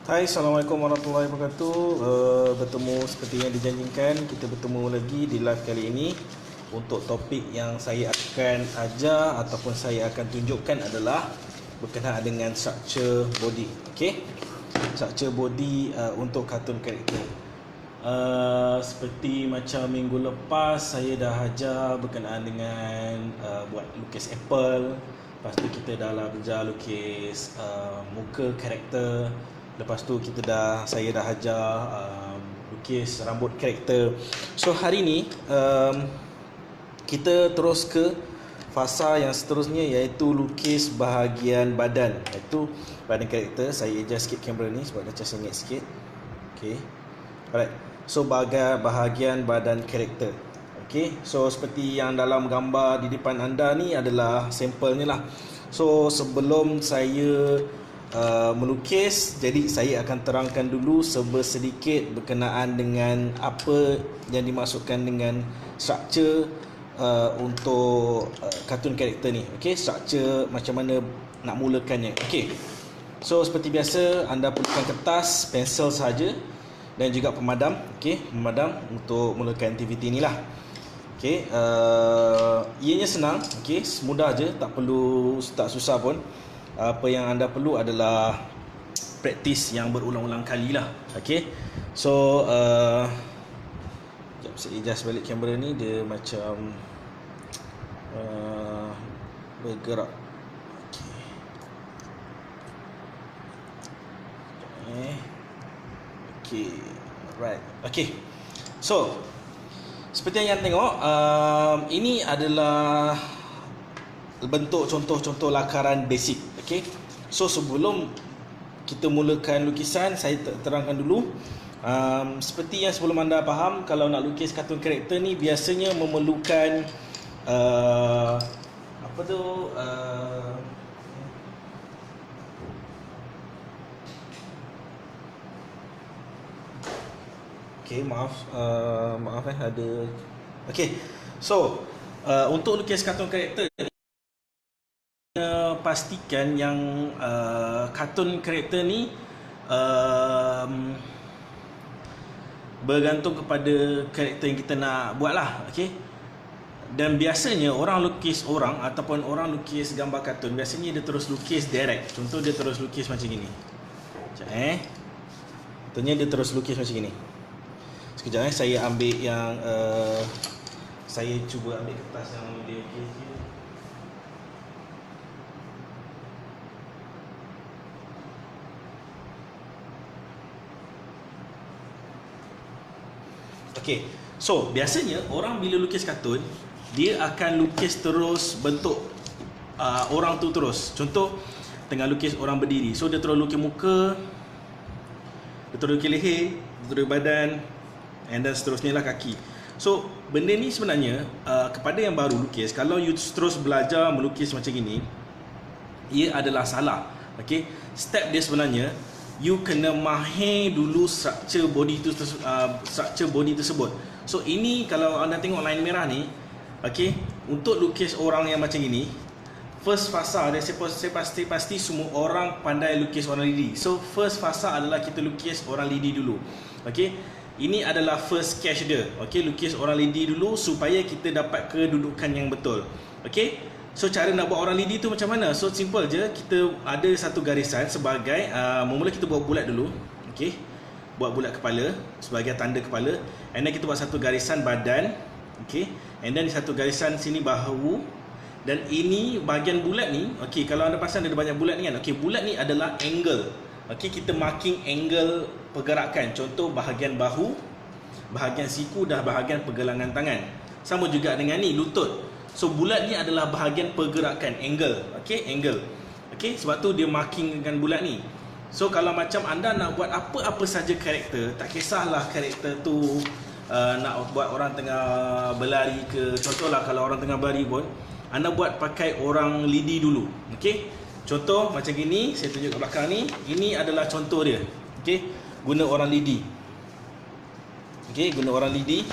Hai, Assalamualaikum warahmatullahi wabarakatuh. Bertemu seperti yang dijanjikan, kita bertemu lagi di live kali ini. Untuk topik yang saya akan ajar ataupun saya akan tunjukkan adalah berkenaan dengan structure body. Okey, structure body untuk kartun karakter. Seperti macam minggu lepas saya dah ajar berkenaan dengan buat lukis apple. Lepas tu kita dah belajar lukis muka karakter. Lepas tu saya dah ajar lukis rambut karakter. So hari ni kita terus ke fasa yang seterusnya, iaitu lukis bahagian badan, iaitu badan karakter. Saya adjust sikit kamera ni sebab dah sengit sikit. Okay, alright. So bahagian badan karakter. Okay, so seperti yang dalam gambar di depan anda ni adalah sampelnya lah. So sebelum saya melukis, jadi saya akan terangkan dulu sedikit berkenaan dengan apa yang dimaksudkan dengan structure untuk kartun karakter ni. Okey, structure macam mana nak mulakannya. Okey, so seperti biasa anda perlukan kertas, pensel sahaja dan juga pemadam. Okey, pemadam untuk mulakan aktiviti ni lah. Okey, ianya senang. Okey, mudah je, tak susah pun. Apa yang anda perlu adalah praktis yang berulang-ulang kali lah. Okay, so sekejap saya adjust balik kamera ni, dia macam bergerak. Okay, right. Okay, so seperti yang tengok, ini adalah bentuk contoh-contoh lakaran basic. Okay, so sebelum kita mulakan lukisan, saya terangkan dulu. Seperti yang sebelum anda faham, kalau nak lukis kartun karakter ni biasanya memerlukan okay, maaf ada. Okay, so untuk lukis kartun karakter, pastikan yang kartun karakter ni bergantung kepada karakter yang kita nak buat lah. Okay, dan biasanya orang lukis orang ataupun orang lukis gambar kartun, biasanya dia terus lukis direct. Contoh, dia terus lukis macam gini. Contohnya dia terus lukis macam gini. Sekejap saya ambil yang saya cuba ambil kertas yang boleh lukis. Okay, so biasanya orang bila lukis kartun, dia akan lukis terus bentuk orang tu terus. Contoh, tengah lukis orang berdiri, so dia terus lukis muka, dia terus lukis leher, dia terus badan, and then seterusnya lah kaki. So benda ni sebenarnya kepada yang baru lukis, kalau you terus belajar melukis macam ini, ia adalah salah. Okay, step dia sebenarnya, you kena mahir dulu structure body tersebut. So ini kalau anda tengok line merah ni, okay, untuk lukis orang yang macam ini, first fasa dia, saya pasti semua orang pandai lukis orang lidi. So first fasa adalah kita lukis orang lidi dulu. Okay, ini adalah first sketch dia. Okay, lukis orang lidi dulu supaya kita dapat kedudukan yang betul. Okay, so cara nak buat orang lidi tu macam mana? So simple je, kita ada satu garisan sebagai mula kita buat bulat dulu. Okey, buat bulat kepala sebagai tanda kepala, and then kita buat satu garisan badan. Okey, and then satu garisan sini bahu, dan ini bahagian bulat ni. Okey, kalau anda pasang ada banyak bulat ni kan. Okey, bulat ni adalah angle. Okey, kita marking angle pergerakan. Contoh bahagian bahu, bahagian siku dan bahagian pergelangan tangan. Sama juga dengan ni, lutut. So bulat ni adalah bahagian pergerakan, angle. Okey, angle. Okey, sebab tu dia marking dengan bulat ni. So kalau macam anda nak buat apa-apa saja karakter, tak kisahlah karakter tu nak buat orang tengah berlari ke, contohlah kalau orang tengah berlari pun, anda buat pakai orang lidi dulu. Okey, contoh macam gini, saya tunjuk kat belakang ni. Ini adalah contoh dia. Okey, guna orang lidi. Okey, guna orang lidi.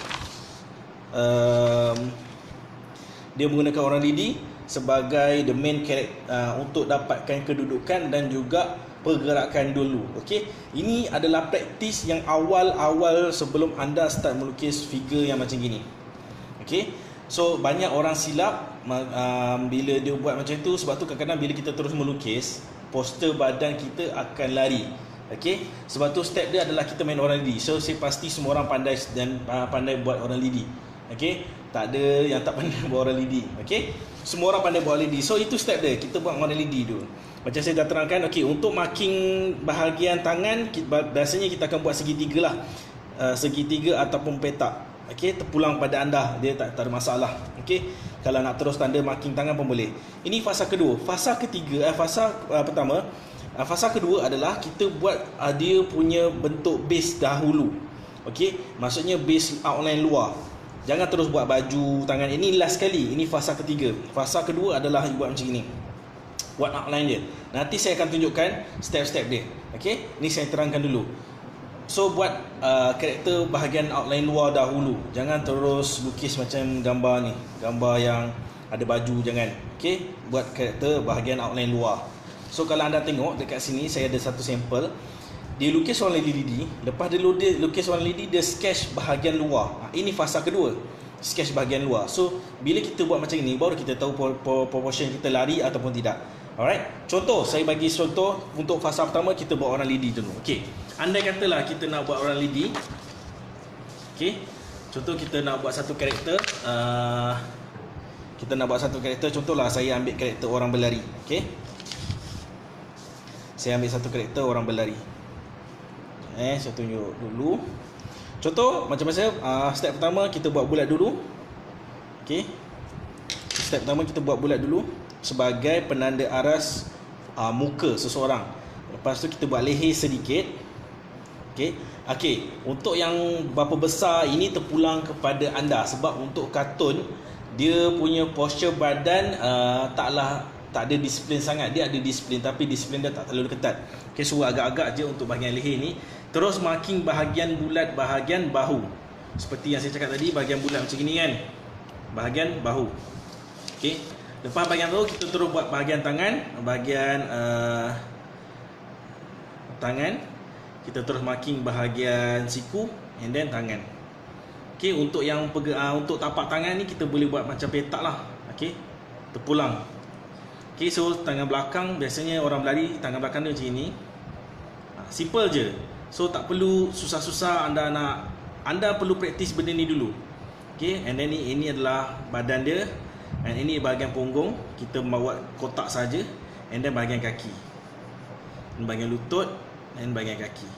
Dia menggunakan orang lidi sebagai the main character untuk dapatkan kedudukan dan juga pergerakan dulu. Okey, ini adalah praktis yang awal-awal sebelum anda start melukis figure yang macam gini. Okey, so banyak orang silap bila dia buat macam tu. Sebab tu kadang-kadang bila kita terus melukis, postur badan kita akan lari. Okey, sebab tu step dia adalah kita main orang lidi. So saya pasti semua orang pandai dan pandai buat orang lidi. Okey, tak ada yang tak pandai buat orang lidi. Okey, semua orang pandai buat lidi. So itu step dia, kita buat orang lidi dulu. Macam saya dah terangkan, okey, untuk marking bahagian tangan biasanya kita akan buat segitiga lah, segitiga ataupun petak. Okey, terpulang pada anda, dia tak ada masalah. Okey, kalau nak terus tanda marking tangan pun boleh. Ini fasa kedua. Fasa ketiga, fasa pertama, fasa kedua adalah kita buat dia punya bentuk base dahulu. Okey, maksudnya base outline luar. Jangan terus buat baju tangan. Ini last sekali. Ini fasa ketiga. Fasa kedua adalah buat macam ini, buat outline dia. Nanti saya akan tunjukkan step-step dia. Okey, ini saya terangkan dulu. So buat karakter bahagian outline luar dahulu. Jangan terus lukis macam gambar ni, gambar yang ada baju, jangan. Okey, buat karakter bahagian outline luar. So kalau anda tengok dekat sini, saya ada satu sampel. Dia lukis orang lidi. Lepas dia lukis orang lidi, dia sketch bahagian luar. Ini fasa kedua, sketch bahagian luar. So bila kita buat macam ini, baru kita tahu proportion kita lari ataupun tidak. Alright, contoh, saya bagi contoh untuk fasa pertama, kita buat orang lidi dulu. Okey, andai katalah kita nak buat orang lidi. Okey, contoh kita nak buat satu karakter, contohlah saya ambil karakter orang berlari. Okey, saya ambil satu karakter orang berlari. Saya tunjuk dulu. Contoh macam saya, step pertama kita buat bulat dulu. Okey, step pertama kita buat bulat dulu sebagai penanda aras muka seseorang. Lepas tu kita buat leher sedikit. Okey, untuk yang berapa besar ini terpulang kepada anda. Sebab untuk kartun, dia punya posture badan tak ada disiplin sangat. Dia ada disiplin, tapi disiplin dia tak terlalu ketat. Okey, suruh agak-agak je untuk bahagian leher ni. Terus marking bahagian bulat bahagian bahu. Seperti yang saya cakap tadi, bahagian bulat macam gini kan, bahagian bahu. Okey, lepas bahagian tu kita terus buat bahagian tangan. Bahagian tangan kita terus marking bahagian siku and then tangan. Okey, untuk yang untuk tapak tangan ni kita boleh buat macam petak lah. Okey, terpulang. Okey, so tangan belakang, biasanya orang berlari tangan belakang dia macam ini. Simple je. So tak perlu susah-susah. Anda perlu praktis benda ni dulu. Okey, and then ini adalah badan dia. Dan ini bahagian punggung, kita buat kotak saja. And then bahagian kaki, dan bahagian lutut, dan bahagian kaki.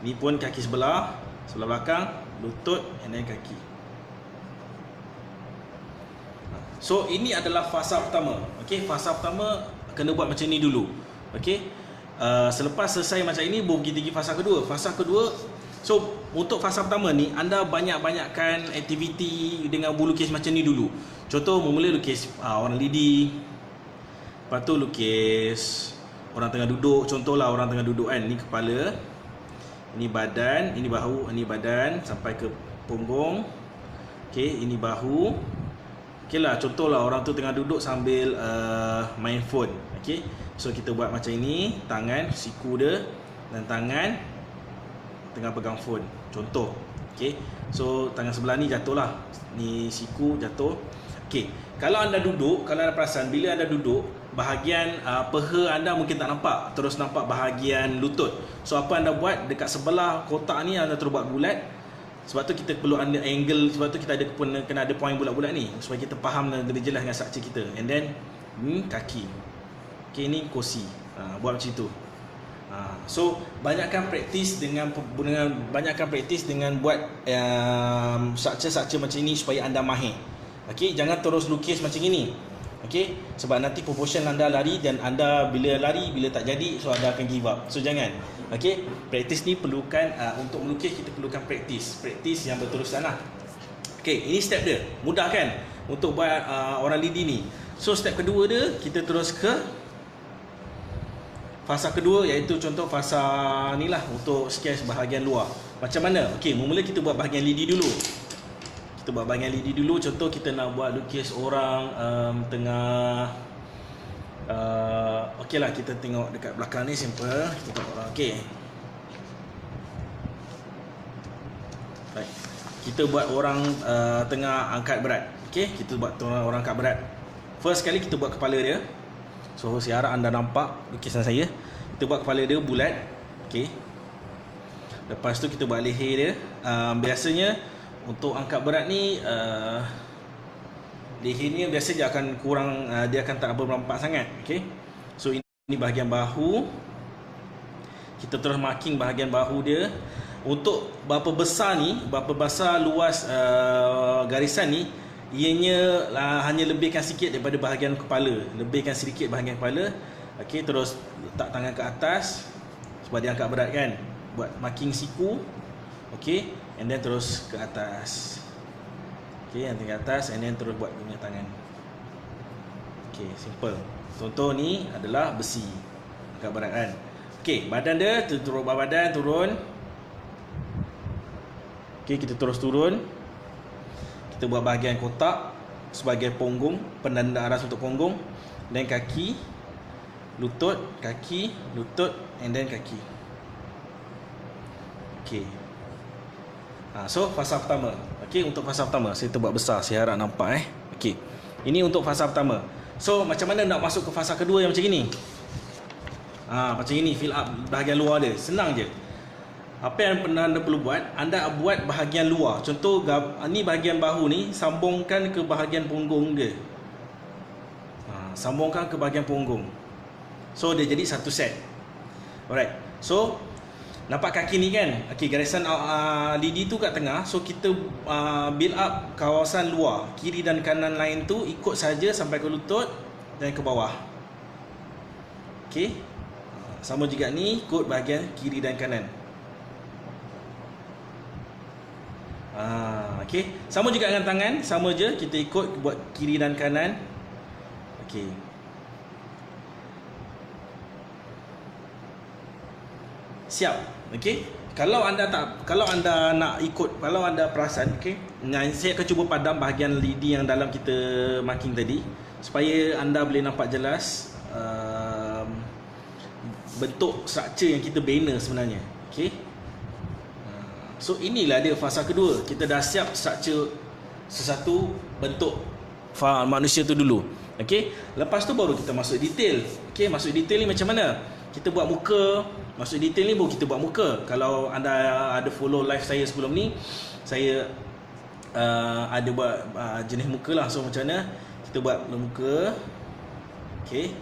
Ini pun kaki sebelah belakang, lutut, and then kaki. So ini adalah fasa pertama. Okey, fasa pertama kena buat macam ni dulu. Okey, selepas selesai macam ini, baru pergi fasa kedua. Fasa kedua, so untuk fasa pertama ni, anda banyak-banyakkan aktiviti dengan lukis macam ni dulu. Contoh, mula lukis orang lidi. Lepas tu lukis orang tengah duduk. Contohlah orang tengah duduk kan. Ni kepala, ini badan, ini bahu, ini badan sampai ke punggung. Okey, ini bahu. Okey lah, contohlah orang tu tengah duduk sambil main phone. Okey, so kita buat macam ini. Tangan, siku dia, dan tangan tengah pegang phone. Contoh. Okey, so tangan sebelah ni jatuh lah. Ni siku jatuh. Okey, kalau anda duduk, kalau anda perasan, bila anda duduk, bahagian peha anda mungkin tak nampak, terus nampak bahagian lutut. So apa anda buat, dekat sebelah kotak ni anda terus buat bulat. Sebab tu kita perlu ada angle. Sebab tu kita kena ada point bulat-bulat ni, supaya kita faham dan lebih jelas dengan struktur kita. And then ni kaki. Okey, ni kursi. Buat macam tu. So banyakkan praktis dengan buat struktur macam ini supaya anda mahir. Okey, jangan terus lukis macam ini. Okey, sebab nanti proportion anda lari, dan anda bila lari, bila tak jadi, so anda akan give up. So jangan. Okey, praktis ni perlukan, untuk melukis kita perlukan praktis yang berterusan lah. Okey, ini step dia. Mudah kan untuk buat orang lidi ni. So step kedua dia, kita terus ke fasa kedua, iaitu contoh fasa ni lah, untuk sketch bahagian luar. Macam mana? Okey, mula kita buat bahagian lidi dulu. Kita buat bahagian lidi dulu. Contoh kita nak buat lukis orang tengah okey lah, kita tengok dekat belakang ni simple. Kita tengok orang. Okey. Baik. Kita buat orang tengah angkat berat. Okey, kita buat orang angkat berat. First sekali kita buat kepala dia. So saya harap anda nampak lukisan saya. Kita buat kepala dia bulat. Okey. Lepas tu kita buat leher dia. Biasanya untuk angkat berat ni leher ni biasa dia akan kurang, dia akan tak bermerampak sangat. Okey. So ini bahagian bahu. Kita terus marking bahagian bahu dia. Untuk berapa besar ni, berapa besar luas garisan ni, ianya hanya lebihkan sikit daripada bahagian kepala. Lebihkan sedikit bahagian kepala. Okey, terus letak tangan ke atas sebab dia angkat berat kan. Buat marking siku. Okey, and then terus ke atas. Okey, yang tinggal atas, and then terus buat punya tangan. Okey, simple. Contoh ni adalah besi angkat berat kan. Okey, badan dia turun, badan turun. Okey, kita terus turun. Kita buat bahagian kotak sebagai punggung, penanda aras untuk punggung, dan kaki, lutut, and then kaki. Okey. So fasa pertama. Okey, untuk fasa pertama saya buat besar, saya harap nampak Okey. Ini untuk fasa pertama. So macam mana nak masuk ke fasa kedua yang macam ini? Macam ini, fill up bahagian luar dia. Senang je. Apa yang anda perlu buat, anda buat bahagian luar. Contoh ni bahagian bahu ni, sambungkan ke bahagian punggung dia. Sambungkan ke bahagian punggung. So dia jadi satu set. Alright. So nampak kaki ni kan? Okey, garisan lidi tu kat tengah. So kita build up kawasan luar, kiri dan kanan lain tu ikut saja sampai ke lutut dan ke bawah. Okey. Sama juga ni, ikut bahagian kiri dan kanan. Okey. Sama juga dengan tangan, sama je, kita ikut buat kiri dan kanan. Okey. Siap. Okey. Kalau anda nak ikut, kalau anda perasan, okey, saya akan cuba padam bahagian lidi yang dalam kita marking tadi supaya anda boleh nampak jelas bentuk struktur yang kita bina sebenarnya. Okey. So inilah dia fasa kedua. Kita dah siap struktur sesuatu bentuk manusia tu dulu. Okey. Lepas tu baru kita masuk detail. Okey, masuk detail ni macam mana? Kita buat muka. Masuk detail ni baru kita buat muka. Kalau anda ada follow live saya sebelum ni, saya ada buat jenis muka lah. So macam mana? Kita buat muka. Okey.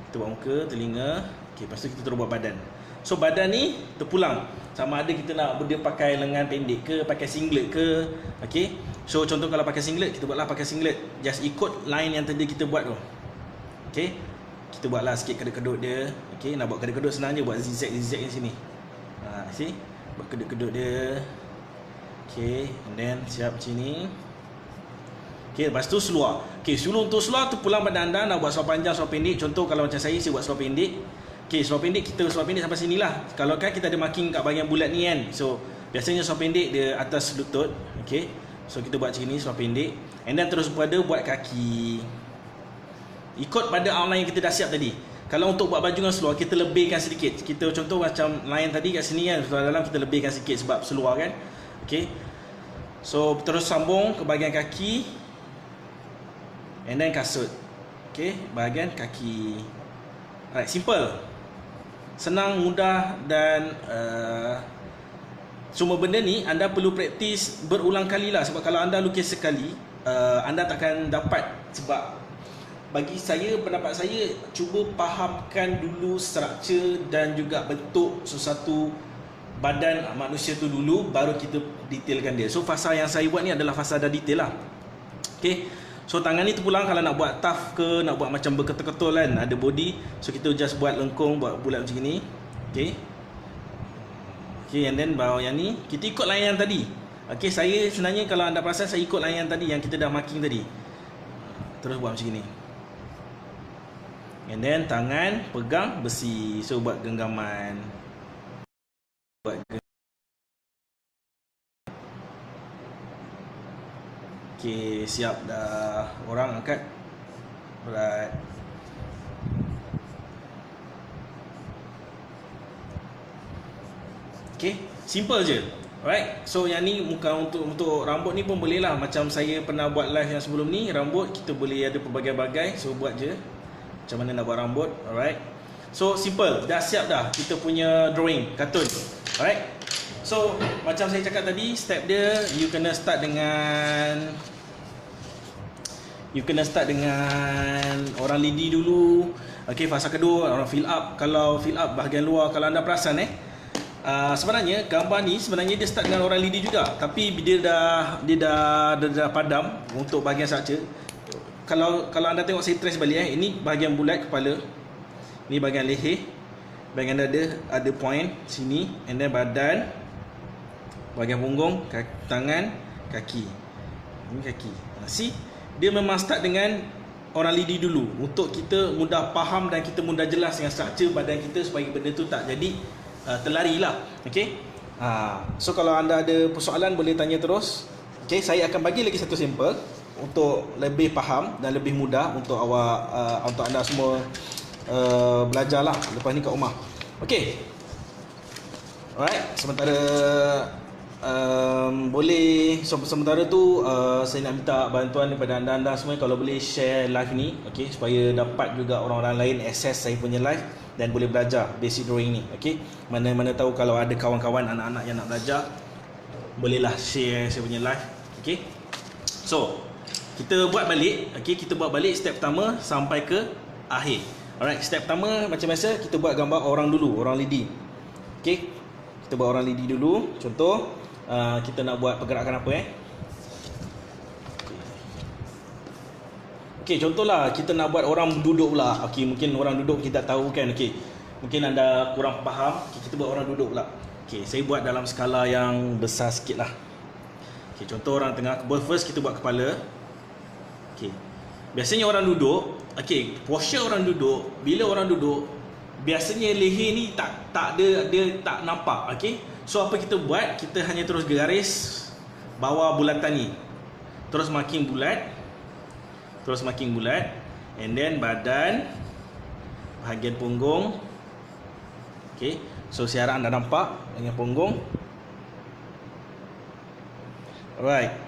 Kita buat muka, telinga. Okey, lepas tu kita terus buat badan. So badan ni terpulang. Sama ada kita nak dia pakai lengan pendek ke, pakai singlet ke. Okey. So contoh kalau pakai singlet, kita buatlah pakai singlet. Just ikut line yang tadi kita buat tu. Okey. Kita buatlah sikit kedut-kedut dia. Okey, nak buat kedut-kedut senang je, buat zigzag di sini. See? Buat kedut-kedut dia. Okey, and then siap macam ni. Okey, lepas tu seluar. Okey, untuk seluar tu pulang badan anda nak buat seluar panjang, seluar pendek. Contoh kalau macam saya buat seluar pendek. Okey, seluar pendek sampai sinilah. Kalau kan kita ada marking kat bahagian bulat ni kan. So, biasanya seluar pendek dia atas lutut. Okey. So, kita buat macam ni seluar pendek. And then terus pada buat kaki. Ikut pada outline yang kita dah siap tadi. Kalau untuk buat baju dengan seluar, kita lebihkan sedikit. Kita contoh macam line tadi kat sini kan, seluar dalam kita lebihkan sikit sebab seluar kan. Okey. So, terus sambung ke bahagian kaki. And then kasut. Okey, bahagian kaki. Alright, simple. Senang, mudah dan semua benda ni anda perlu praktis berulang kali lah. Sebab kalau anda lukis sekali, anda takkan dapat. Sebab bagi saya, pendapat saya, cuba fahamkan dulu struktur dan juga bentuk sesuatu badan manusia tu dulu, baru kita detailkan dia. So fasa yang saya buat ni adalah fasa dah detail lah. Okay. So tangan ni terpulang kalau nak buat tough ke, nak buat macam berketul-ketul kan, ada body. So kita just buat lengkung, buat bulat macam ni. Okay. Okay, and then bawah yang ni kita ikut line yang tadi. Okay, saya sebenarnya kalau anda perasan, saya ikut line yang tadi yang kita dah marking tadi. Terus buat macam ni. And then tangan pegang besi. So buat genggaman. Okay, siap dah. Orang angkat. Alright. Okay, simple je. Alright. So yang ni muka untuk rambut ni pun boleh lah. Macam saya pernah buat live yang sebelum ni, rambut kita boleh ada pelbagai-bagai. So buat je macam mana nak buat rambut. Alright. So simple. Dah siap dah kita punya drawing kartun. Alright. So macam saya cakap tadi, step dia you kena start dengan orang lidi dulu. Okey, fasa kedua orang fill up. Kalau fill up bahagian luar, kalau anda perasan sebenarnya gambar ni sebenarnya dia start dengan orang lidi juga, tapi dia dah padam untuk bahagian structure. Kalau anda tengok saya trace balik ini bahagian bulat kepala, ni bahagian leher, bahagian dada ada point sini, and then badan, bahagian punggung, tangan, kaki. Ini kaki. See? Dia memang start dengan orang lidi dulu untuk kita mudah faham dan kita mudah jelas dengan struktur badan kita supaya benda tu tak jadi terlari lah. Okay? So kalau anda ada persoalan boleh tanya terus. Okay, saya akan bagi lagi satu sampel untuk lebih faham dan lebih mudah untuk untuk anda semua belajar lah lepas ni kat rumah. Okay. Alright, sementara boleh sementara tu saya nak minta bantuan daripada anda semua, kalau boleh share live ni, okey, supaya dapat juga orang-orang lain akses saya punya live dan boleh belajar basic drawing ni. Okey, mana tahu kalau ada kawan-kawan anak-anak yang nak belajar, bolehlah share saya punya live. Okey, so kita buat balik. Okey, kita buat balik step pertama sampai ke akhir. Alright, step pertama macam biasa kita buat gambar orang dulu, orang lidi. Okey, kita buat orang lidi dulu. Contoh kita nak buat pergerakan apa Okey, contohlah kita nak buat orang duduk pula. Okey, mungkin orang duduk kita tak tahu kan. Okey, mungkin anda kurang faham. Okay, kita buat orang duduk pula. Okey, saya buat dalam skala yang besar sikit lah. Okey, contoh orang tengah. First kita buat kepala. Okey, biasanya orang duduk. Okey, posture orang duduk. Bila orang duduk, biasanya leher ni tak ada, dia tak nampak. Okey, so apa kita buat, kita hanya terus garis bawah bulatan ni, terus makin bulat, and then badan, bahagian punggung. Okey, so saya harap anda nampak bahagian punggung. Alright.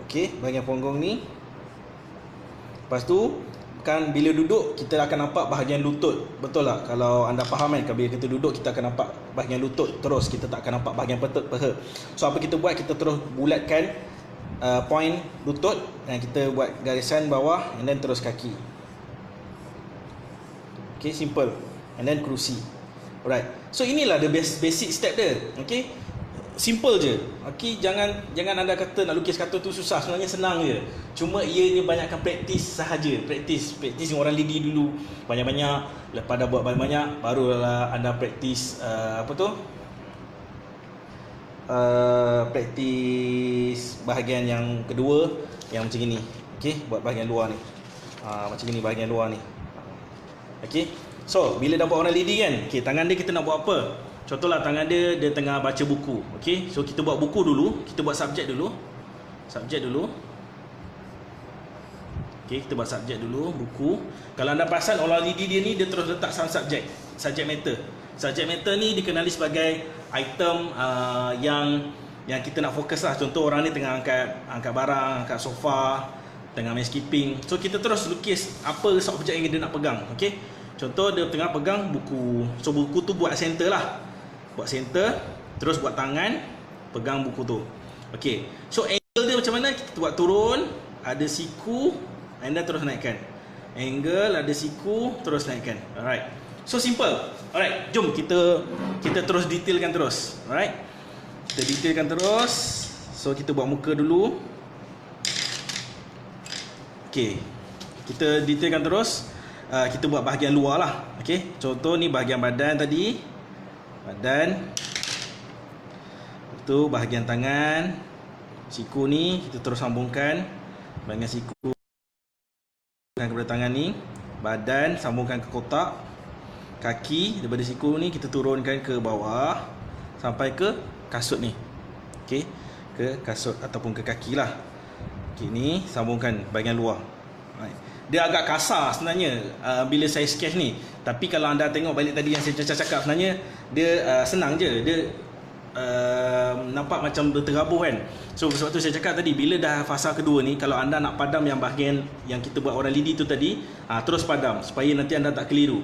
Okey, bahagian punggung ni. Lepas tu kan bila duduk kita akan nampak bahagian lutut. Betul tak? Kalau anda faham kan, bila kita duduk kita akan nampak bahagian lutut terus, kita tak akan nampak bahagian paha. So apa kita buat, kita terus bulatkan point lutut dan kita buat garisan bawah and then terus kaki. Okay, simple. And then kerusi. Alright. So inilah the basic step dia. Okay, simple je. Okay, jangan anda kata nak lukis kartun tu susah. Sebenarnya senang je. Cuma ianya banyakkan praktis sahaja. Praktis yang orang lidi dulu banyak-banyak. Lepas dah buat banyak-banyak, barulah anda praktis praktis bahagian yang kedua yang macam ni. Okay, buat bahagian luar ni. Macam ni bahagian luar ni. Okay, so bila dah buat orang lidi kan, okay, tangan dia kita nak buat apa? Contohlah tangan dia tengah baca buku. Okey, so kita buat buku dulu, kita buat subjek dulu. Okey, kita buat subjek dulu, buku. Kalau anda perasan orang lidi dia ni dia terus letak subjek matter. Subjek matter ni dikenali sebagai item yang kita nak fokus lah. Contoh orang ni tengah angkat barang, angkat sofa, tengah main skipping. So kita terus lukis apa subjek yang dia nak pegang. Okey, contoh dia tengah pegang buku. So buku tu buat center lah. Buat center, terus buat tangan pegang buku tu. Okey, so angle dia macam mana? Kita buat turun, ada siku, and then terus naikkan. Angle, ada siku, terus naikkan. Alright, so simple. Alright, jom kita terus detailkan terus. Alright, kita detailkan terus. So kita buat muka dulu. Okey, kita detailkan terus. Kita buat bahagian luar lah. Okey, contoh ni bahagian badan tadi. Badan. Itu bahagian tangan. Siku ni kita terus sambungkan. Bahagian siku kepada tangan ni. Badan sambungkan ke kotak. Kaki daripada siku ni kita turunkan ke bawah sampai ke kasut ni. okey, ke kasut ataupun ke kaki lah. Okey, ni sambungkan bahagian luar. Right. Dia agak kasar sebenarnya bila saya sketch ni. Tapi kalau anda tengok balik tadi yang saya cakap, sebenarnya dia senang je. Dia nampak macam berterabur kan. So sebab tu saya cakap tadi, bila dah fasa kedua ni, kalau anda nak padam yang bahagian yang kita buat orang lidi tu tadi, terus padam supaya nanti anda tak keliru.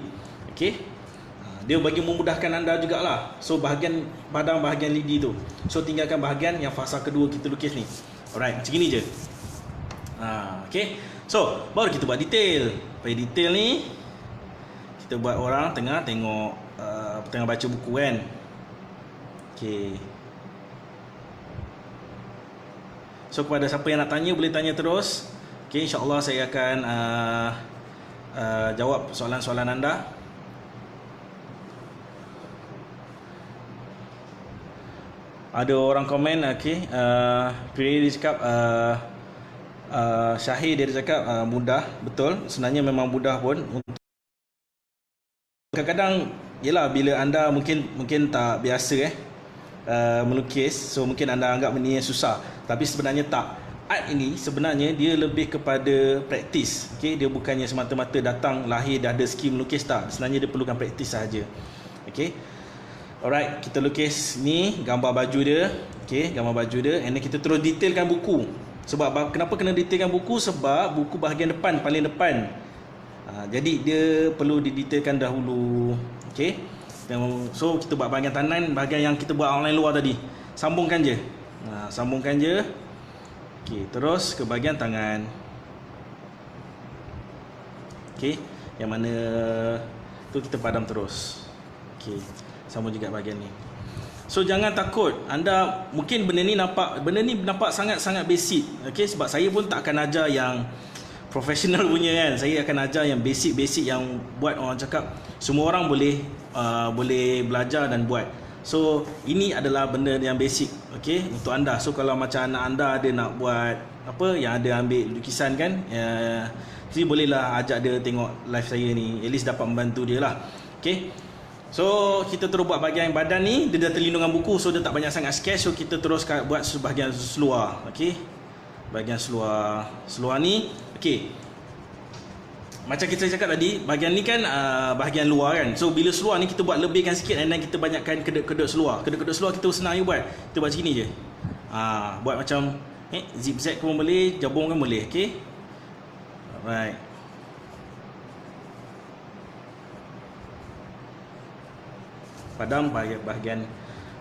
Okey. Dia bagi memudahkan anda jugalah. So bahagian padam bahagian lidi tu. So tinggalkan bahagian yang fasa kedua kita lukis ni. Alright, macam ni je. Okey. So baru kita buat detail. Supaya detail ni kita buat orang tengah tengok tengah baca buku kan. Okey. So kepada siapa yang nak tanya, boleh tanya terus. Okey, insya-Allah saya akan jawab soalan-soalan anda. Ada orang komen, okey, dia cakap Syahir dia cakap mudah. Betul, sebenarnya memang mudah pun. Kadang-kadang yalah, bila anda mungkin tak biasa melukis, so mungkin anda anggap benda yang susah, tapi sebenarnya tak. Art ini sebenarnya dia lebih kepada praktis. Okey, dia bukannya semata-mata datang lahir dah ada skill melukis, tak. Sebenarnya dia perlukan praktis sahaja. Okey. Alright, kita lukis ni gambar baju dia. Okey, gambar baju dia, and then kita terus detailkan buku. Sebab kenapa kena detailkan buku? Sebab buku bahagian depan, paling depan. Jadi dia perlu didetailkan dahulu. Okey. So kita buat bahagian tangan, bahagian yang kita buat outline luar tadi. Sambungkan je. Sambungkan je. Okey, terus ke bahagian tangan. Okey, yang mana tu kita padam terus. Okey, sambung juga bahagian ni. So jangan takut. Anda mungkin benda ni nampak sangat-sangat basic. Okey, sebab saya pun tak akan ajar yang profesional punya kan. Saya akan ajar yang basic-basic yang buat orang cakap semua orang boleh belajar dan buat. So ini adalah benda yang basic, okey, untuk anda. So kalau macam anak anda ada nak buat apa yang ada ambil lukisan kan, jadi bolehlah ajak dia tengok live saya ni, at least dapat membantu dia lah. Okey. So kita terus buat bahagian badan ni, dia dah terlindung dengan buku, so dia tak banyak sangat sketch. So kita terus buat bahagian seluar. Okey, bahagian seluar ni. Okey, macam kita cakap tadi, bahagian ni kan bahagian luar kan. So bila seluar ni kita buat lebihkan sikit, and then kita banyakkan kedut-kedut seluar. Kedut-kedut seluar kita senang je buat. Kita buat macam ni je. Buat macam zigzag pun boleh, jabung pun boleh. Okey. Alright. Padam bahagian.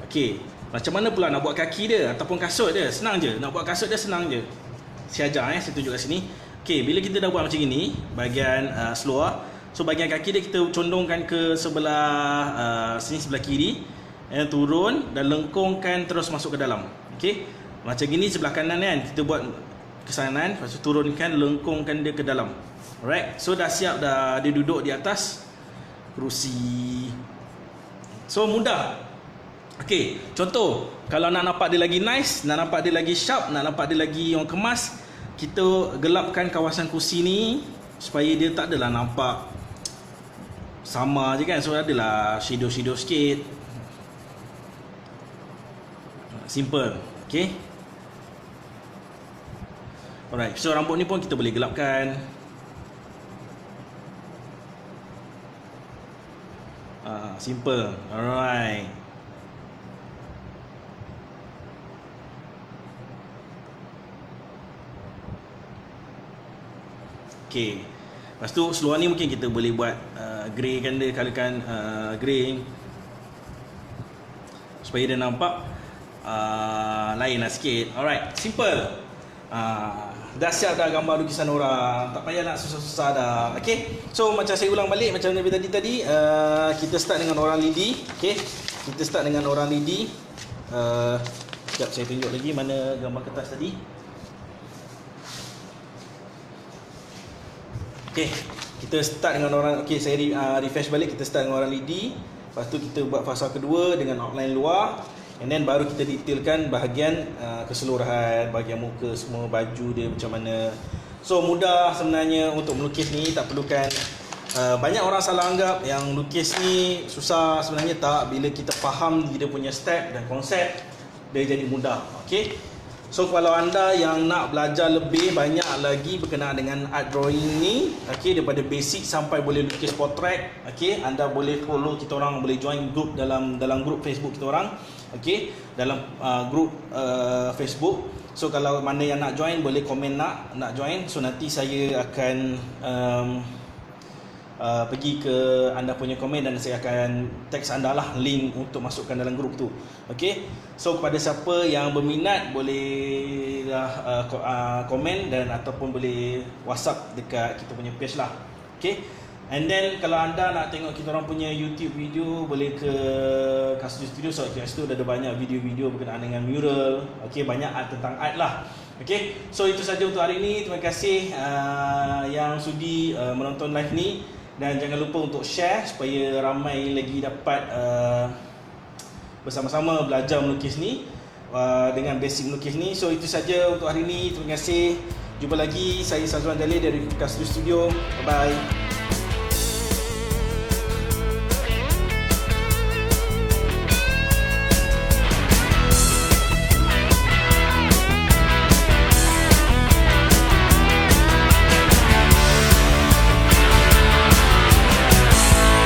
Okey. Macam mana pula nak buat kaki dia ataupun kasut dia? Senang je. Nak buat kasut dia senang je. Saya ajar saya tunjuk kat sini. Okey, bila kita dah buat macam ini, bahagian seluar, so bahagian kaki dia kita condongkan ke sebelah sini, sebelah kiri, turun dan lengkungkan terus masuk ke dalam. Okey, macam gini sebelah kanan kan, kita buat ke kanan, lepas tu turunkan, lengkungkan dia ke dalam. Alright, so dah siap dah dia duduk di atas kerusi. So mudah. Okey, contoh kalau nak nampak dia lagi nice, nak nampak dia lagi sharp, nak nampak dia lagi orang kemas, kita gelapkan kawasan kursi ni supaya dia tak adalah nampak sama je kan. So adalah shadow sikit. Simple. Okay. Alright, so rambut ni pun kita boleh gelapkan. Simple. Alright. Okay. Lepas tu seluar ni mungkin kita boleh buat grey kan dia, colourkan grey supaya dia nampak lain lah sikit. Alright, simple. Dah siap dah gambar lukisan orang, tak payah nak susah-susah dah. Okay, so macam saya ulang balik macam tadi kita start dengan orang lidi. Okay, kita start dengan orang lidi. Sekejap saya tunjuk lagi mana gambar kertas tadi. Okay, kita start dengan orang. Okay, saya refresh balik. Kita start dengan orang lidi. Lepas tu kita buat fasa kedua dengan outline luar, and then baru kita detailkan bahagian keseluruhan, bahagian muka, semua baju dia macam mana. So mudah sebenarnya untuk melukis ni, tak perlukan banyak orang salah anggap yang lukis ni susah. Sebenarnya tak, bila kita faham dia punya step dan konsep, dia jadi mudah. Okey. So kalau anda yang nak belajar lebih banyak lagi berkenaan dengan art drawing ni, okey, daripada basic sampai boleh lukis portrait, okey, anda boleh follow kita orang, boleh join group dalam grup Facebook kita orang, okey, dalam grup Facebook. So kalau mana yang nak join boleh komen nak join. So nanti saya akan pergi ke anda punya komen dan saya akan text anda lah link untuk masukkan dalam grup tu. Okey. So kepada siapa yang berminat bolehlah komen dan ataupun boleh WhatsApp dekat kita punya page lah. Okey. And then kalau anda nak tengok kita orang punya YouTube video, boleh ke Kasturi Studio. So kat situ ada banyak video-video berkenaan dengan mural. Okey, banyak art tentang art lah. Okey. So itu saja untuk hari ini. Terima kasih yang sudi menonton live ni. Dan jangan lupa untuk share supaya ramai lagi dapat bersama-sama belajar melukis ni dengan basic melukis ni. So itu saja untuk hari ini. Terima kasih. Jumpa lagi. Saya Sazwan Jalil dari Kasturi Studio. Bye bye.